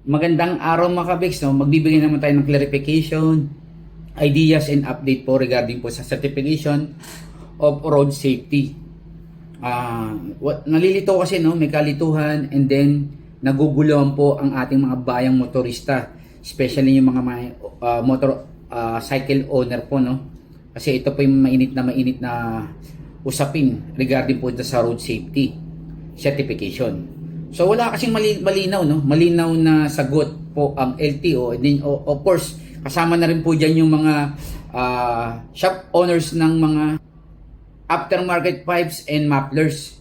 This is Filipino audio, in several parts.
Magandang araw mga kabiks, no? Magbibigay naman tayo ng clarification, ideas and update po regarding po sa certification of road safety. Nalilito kasi, no, may kalituhan, and then naguguluhan po ang ating mga bayang motorista, especially yung mga cycle owner po, no? Kasi ito po yung mainit na usapin regarding po sa road safety certification. So wala kasing malinaw, no? Malinaw na sagot po ang LTO, and then of course kasama na rin po diyan yung mga shop owners ng mga aftermarket pipes and mufflers,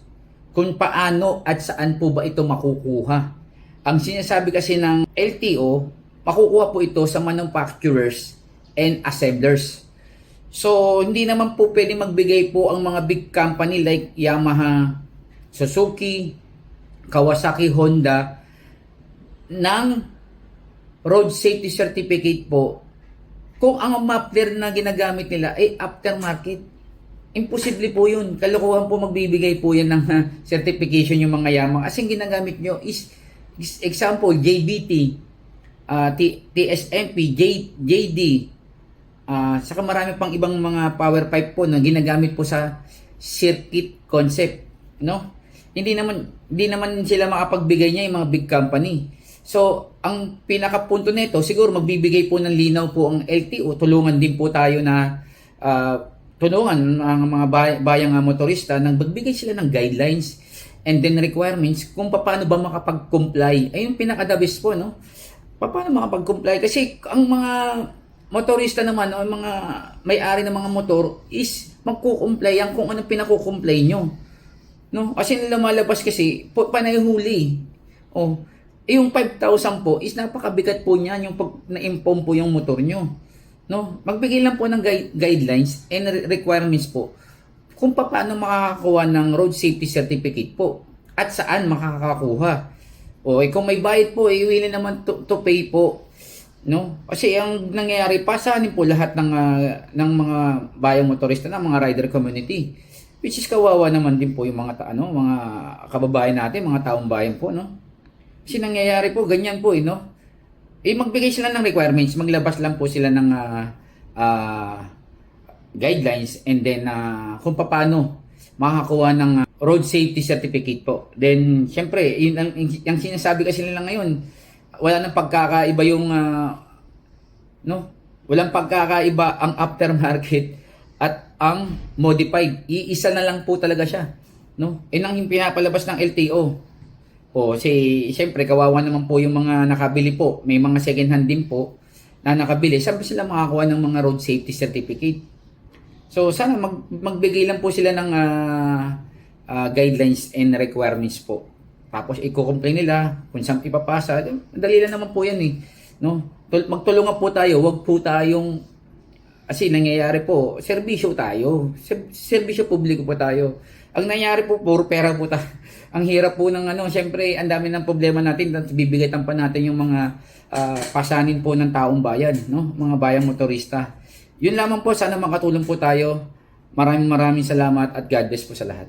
kung paano at saan po ba ito makukuha. Ang sinasabi kasi ng LTO, makukuha po ito sa manufacturers and assemblers. So hindi naman po pwede magbigay po ang mga big company like Yamaha, Suzuki, Kawasaki, Honda ng road safety certificate po kung ang muffler na ginagamit nila ay aftermarket. Imposible po yun. Kalokohan po magbibigay po yan ng certification yung mga Yamaha. As in, ginagamit nyo is example, JBT, TSMP, JD, saka marami pang ibang mga power pipe po na ginagamit po sa circuit concept, no? Hindi naman sila makapagbigay niya yung mga big company. So, ang pinakapunto nito, siguro magbibigay po ng linaw po ang LTO. Tulungan din po tayo na tulungan ang mga bayang motorista nang magbigay sila ng guidelines and then requirements kung paano ba makapag-comply. Ay yung pinaka-the best po, no? Paano makapag-comply? Kasi ang mga motorista naman o mga may-ari ng mga motor is magkukumplay yan kung anong pinakukumplay nyo. No? Kasi lumalabas kasi panay huli. Oh, yung 5,000 po is napakabigat po niyan yung pag na-inform po yung motor nyo. No? Magbigay lang po ng guidelines and requirements po kung paano makakakuha ng road safety certificate po at saan makakakuha. O kung may bayad po, willing naman to pay po. No? Kasi ang nangyayari, pasanin po lahat ng mga bayang motorista na mga rider community. Which is kawawa naman din po yung mga mga kababayan natin, mga taong bayan po, no? Kasi nangyayari po ganyan po, no? Magbigay sila ng requirements, maglabas lang po sila ng guidelines, and then kung paano makakakuha ng road safety certificate po. Then syempre, yun ang sinasabi kasi nila ngayon, wala nang pagkakaiba yung no? Walang pagkakaiba ang aftermarket at ang modified. Iisa na lang po talaga siya, no? Nang pinapalabas ng LTO. Siyempre kawawa naman po yung mga nakabili po. May mga second hand din po na nakabili. Saan ba sila makakuha ng mga road safety certificate? So sana magbigay lang po sila ng guidelines and requirements po. Tapos i-complain nila kung saan ipapasa. Madali lang naman po yan, no? Magtulungan po tayo, wag po tayong kasi nangyayari po, serbisyo tayo. Serbisyo publiko po tayo. Ang nangyayari po, puro pera po tayo. Ang hirap po ng siyempre, ang dami ng problema natin. Bibigatan pa natin yung mga pasanin po ng taong bayan, no? Mga bayang motorista. Yun lamang po, sana makatulong po tayo. Maraming salamat at God bless po sa lahat.